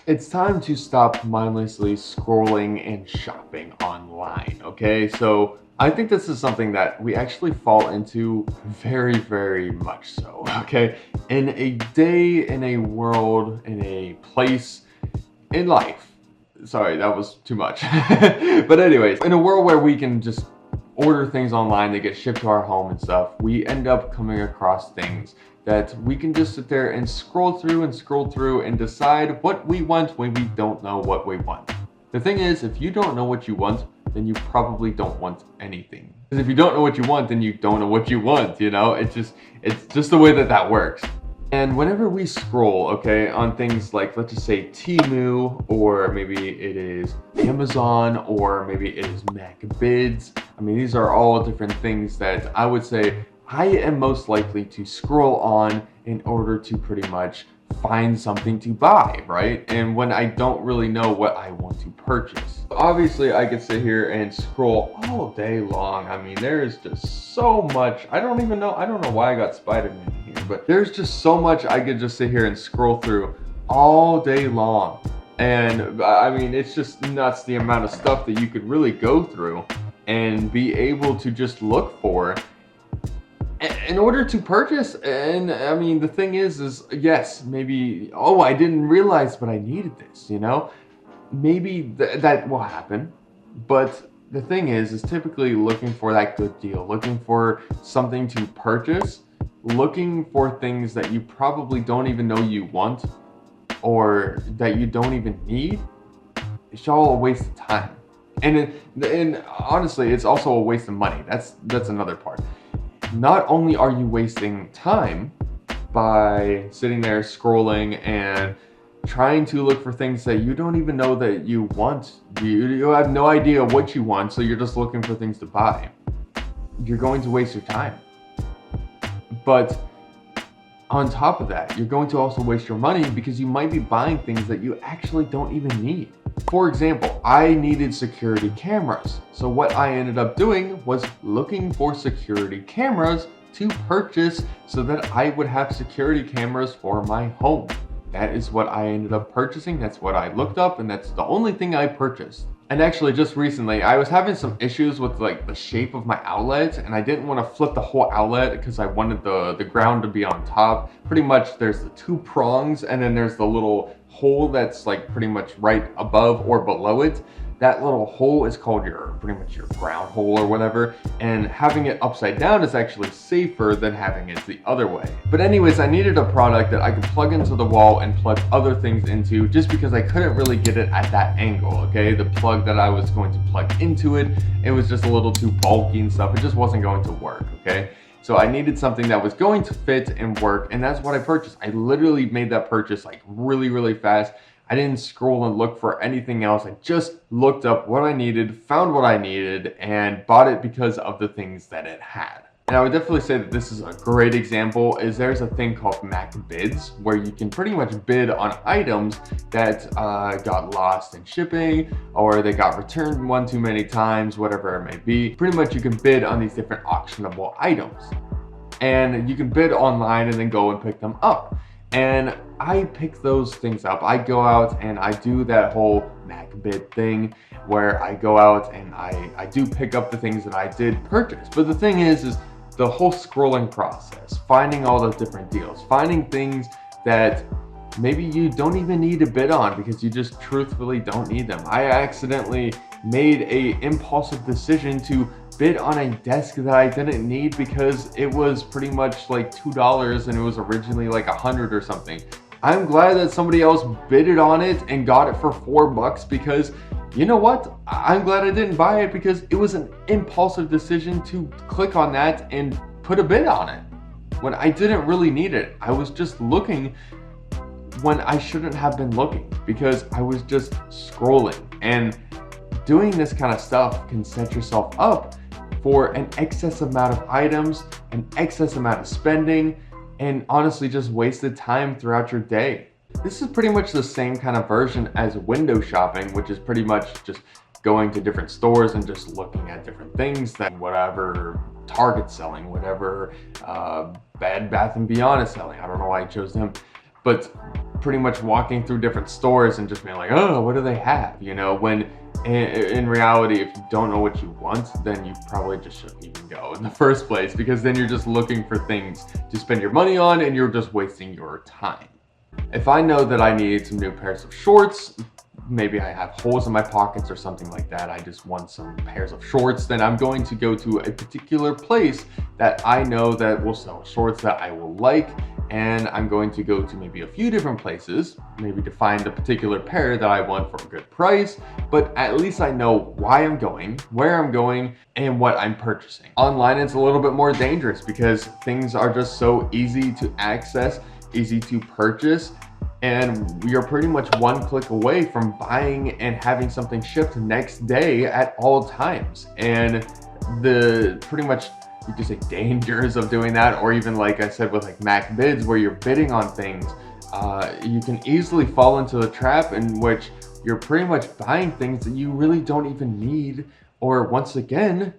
It's time to stop mindlessly scrolling and shopping online, okay? So I think this is something that we actually fall into very, very much so, okay? In a day, in a world, in a place, in life. Sorry, that was too much. But anyways, in a world where we can just order things online, they get shipped to our home and stuff, we end up coming across things that we can just sit there and scroll through and decide what we want when we don't know what we want. The thing is, if you don't know what you want, then you probably don't want anything. Because if you don't know what you want, then you don't know what you want, you know? It's just the way that that works. And whenever we scroll, okay, on things like, let's just say Temu, or maybe it is Amazon, or maybe it is MacBids. I mean, these are all different things that I would say I am most likely to scroll on in order to pretty much find something to buy, right? And when I don't really know what I want to purchase. Obviously, I could sit here and scroll all day long. I mean, there is just so much. I don't know why I got Spider-Man here, but there's just so much I could just sit here and scroll through all day long. And I mean, it's just nuts the amount of stuff that you could really go through and be able to just look for in order to purchase. And I mean, the thing is yes, maybe, oh, I didn't realize, but I needed this, you know? Maybe that will happen. But the thing is typically looking for that good deal, looking for something to purchase, looking for things that you probably don't even know you want or that you don't even need. It's all a waste of time. And honestly, it's also a waste of money. That's another part. Not only are you wasting time by sitting there scrolling and trying to look for things that you don't even know that you want. You have no idea what you want, so you're just looking for things to buy. You're going to waste your time. But on top of that, you're going to also waste your money because you might be buying things that you actually don't even need. For example, I needed security cameras. So what I ended up doing was looking for security cameras to purchase so that I would have security cameras for my home. That is what I ended up purchasing. That's what I looked up, and that's the only thing I purchased. And actually, just recently, I was having some issues with like the shape of my outlet, and I didn't want to flip the whole outlet because I wanted the ground to be on top. Pretty much there's the two prongs, and then there's the little hole that's like pretty much right above or below it. That little hole is called pretty much your ground hole or whatever, and having it upside down is actually safer than having it the other way. But anyways, I needed a product that I could plug into the wall and plug other things into, just because I couldn't really get it at that angle, okay? The plug that I was going to plug into it, it was just a little too bulky and stuff. It just wasn't going to work, okay? So I needed something that was going to fit and work, and that's what I purchased. I literally made that purchase like really, really fast. I didn't scroll and look for anything else. I just looked up what I needed, found what I needed, and bought it because of the things that it had. And I would definitely say that this is a great example. There's a thing called MacBids where you can pretty much bid on items that got lost in shipping, or they got returned one too many times, whatever it may be. Pretty much you can bid on these different auctionable items. And you can bid online and then go and pick them up. And I pick those things up. I go out and I do that whole MacBid thing where I go out and I do pick up the things that I did purchase. But the thing is the whole scrolling process, finding all those different deals, finding things that maybe you don't even need to bid on because you just truthfully don't need them. I accidentally made a impulsive decision to bid on a desk that I didn't need because it was pretty much like $2 and it was originally like $100 or something. I'm glad that somebody else bidded on it and got it for $4 because you know what? I'm glad I didn't buy it because it was an impulsive decision to click on that and put a bid on it when I didn't really need it. I was just looking when I shouldn't have been looking because I was just scrolling. And doing this kind of stuff can set yourself up for an excess amount of items, an excess amount of spending, and honestly just wasted time throughout your day. This is pretty much the same kind of version as window shopping, which is pretty much just going to different stores and just looking at different things that whatever Target's selling, whatever Bed Bath & Beyond is selling. I don't know why I chose them. but pretty much walking through different stores and just being like, oh, what do they have? You know, when in reality, if you don't know what you want, then you probably just shouldn't even go in the first place, because then you're just looking for things to spend your money on and you're just wasting your time. If I know that I need some new pairs of shorts, maybe I have holes in my pockets or something like that, I just want some pairs of shorts, then I'm going to go to a particular place that I know that will sell shorts that I will like, and I'm going to go to maybe a few different places, maybe to find a particular pair that I want for a good price, but at least I know why I'm going, where I'm going, and what I'm purchasing. Online, it's a little bit more dangerous because things are just so easy to access, easy to purchase, and you're pretty much one click away from buying and having something shipped next day at all times. And the pretty much, you could say, dangers of doing that, or even like I said with like Mac bids, where you're bidding on things, you can easily fall into the trap in which you're pretty much buying things that you really don't even need, or once again,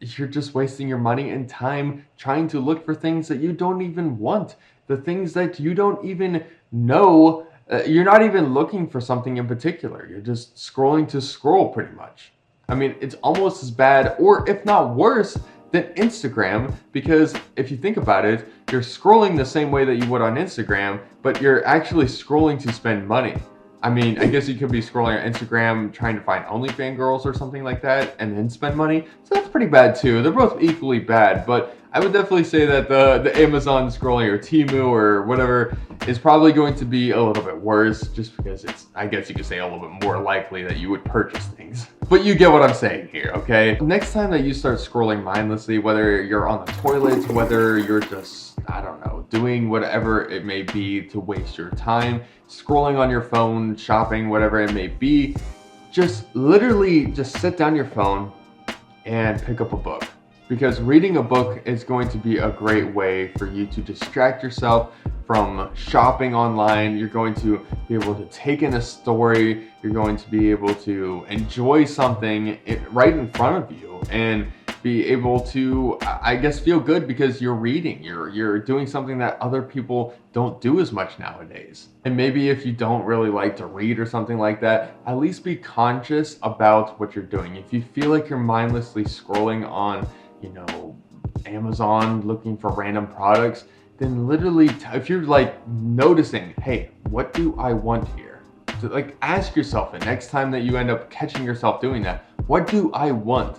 you're just wasting your money and time trying to look for things that you don't even want, the things that you don't even know. You're not even looking for something in particular, you're just scrolling to scroll pretty much. I mean, it's almost as bad, or if not worse, than Instagram, because if you think about it, you're scrolling the same way that you would on Instagram, but you're actually scrolling to spend money. I mean, I guess you could be scrolling on Instagram trying to find OnlyFans girls or something like that and then spend money. So that's pretty bad too. They're both equally bad, but I would definitely say that the Amazon scrolling or Temu or whatever is probably going to be a little bit worse, just because it's, I guess you could say, a little bit more likely that you would purchase things. But you get what I'm saying here, okay? Next time that you start scrolling mindlessly, whether you're on the toilet, whether you're just, I don't know, doing whatever it may be to waste your time, scrolling on your phone, shopping, whatever it may be, just literally just sit down your phone and pick up a book. Because reading a book is going to be a great way for you to distract yourself from shopping online. You're going to be able to take in a story. You're going to be able to enjoy something right in front of you and be able to, I guess, feel good because you're reading. You're doing something that other people don't do as much nowadays. And maybe if you don't really like to read or something like that, at least be conscious about what you're doing. If you feel like you're mindlessly scrolling on, you know, Amazon looking for random products, then literally, if you're like noticing, hey, what do I want here? So like ask yourself it next time that you end up catching yourself doing that. What do I want?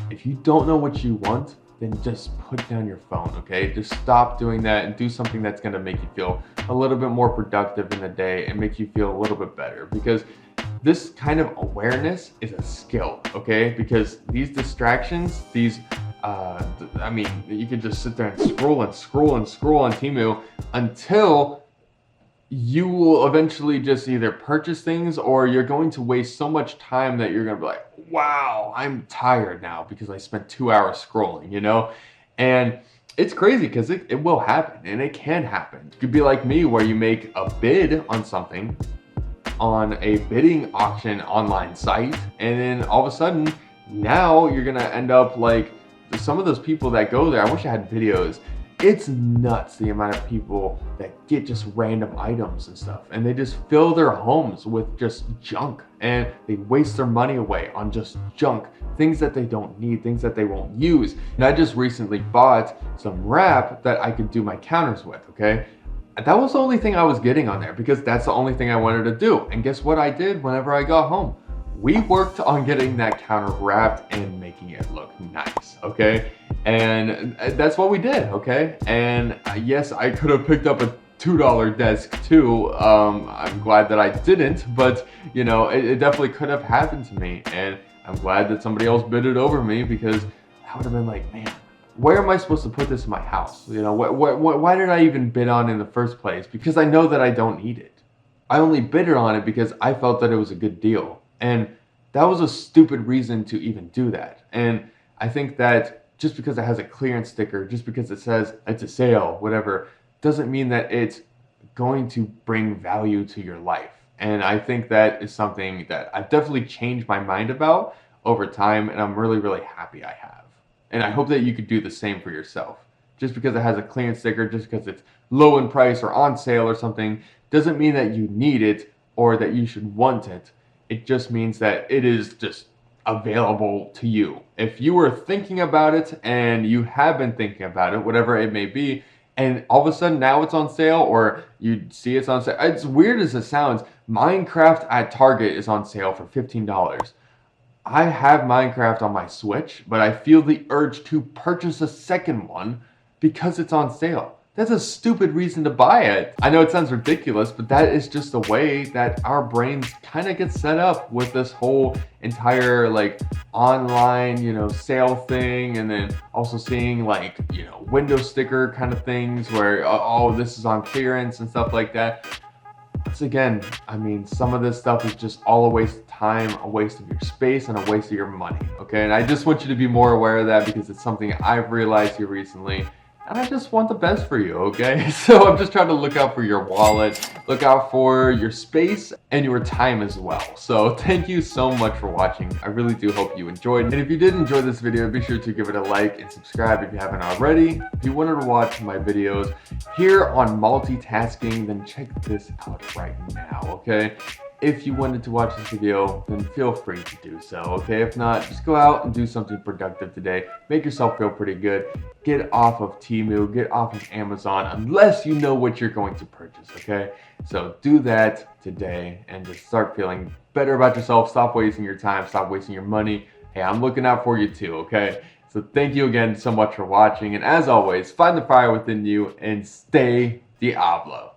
If you don't know what you want, then just put down your phone, okay? Just stop doing that and do something that's gonna make you feel a little bit more productive in the day and make you feel a little bit better, because this kind of awareness is a skill, okay? Because these distractions, I mean, you could just sit there and scroll and scroll and scroll on Temu until you will eventually just either purchase things, or you're going to waste so much time that you're going to be like, wow, I'm tired now because I spent 2 hours scrolling, you know? And it's crazy because it will happen, and it can happen. You could be like me, where you make a bid on something on a bidding auction online site, and then all of a sudden, now you're going to end up like some of those people that go there. I wish I had videos. It's nuts the amount of people that get just random items and stuff, and they just fill their homes with just junk, and they waste their money away on just junk, things that they don't need, things that they won't use. And I just recently bought some wrap that I could do my counters with, okay? That was the only thing I was getting on there because that's the only thing I wanted to do. And guess what I did whenever I got home? We worked on getting that counter wrapped and making it look nice, okay? And that's what we did, okay? And yes, I could have picked up a $2 desk too. I'm glad that I didn't, but you know, it definitely could have happened to me. And I'm glad that somebody else bid it over me, because I would have been like, man, where am I supposed to put this in my house? You know, why did I even bid on it in the first place? Because I know that I don't need it. I only bid on it because I felt that it was a good deal. And that was a stupid reason to even do that. And I think that just because it has a clearance sticker, just because it says it's a sale, whatever, doesn't mean that it's going to bring value to your life. And I think that is something that I've definitely changed my mind about over time, and I'm really, really happy I have. And I hope that you could do the same for yourself. just because it has a clearance sticker, just because it's low in price or on sale or something, doesn't mean that you need it or that you should want it. It just means that it is just available to you. If you were thinking about it and you have been thinking about it, whatever it may be, and all of a sudden now it's on sale or you see it's on sale. As weird as it sounds, Minecraft at Target is on sale for $15. I have Minecraft on my Switch, but I feel the urge to purchase a second one because it's on sale. That's a stupid reason to buy it. I know it sounds ridiculous, but that is just the way that our brains kind of get set up with this whole entire like online, sale thing, and then also seeing like, window sticker kind of things where, oh, this is on clearance and stuff like that. Once again, I mean, some of this stuff is just all a waste of time, a waste of your space, and a waste of your money, okay? And I just want you to be more aware of that because it's something I've realized here recently. And I just want the best for you, okay? So I'm just trying to look out for your wallet, look out for your space and your time as well. So thank you so much for watching. I really do hope you enjoyed. And if you did enjoy this video, be sure to give it a like and subscribe if you haven't already. If you wanted to watch my videos here on multitasking, then check this out right now, okay? If you wanted to watch this video, then feel free to do so, okay? If not, just go out and do something productive today. Make yourself feel pretty good. Get off of Temu, get off of Amazon, unless you know what you're going to purchase, okay? So do that today and just start feeling better about yourself. Stop wasting your time, stop wasting your money. Hey, I'm looking out for you too, okay? So thank you again so much for watching. And as always, find the fire within you and stay Diablo.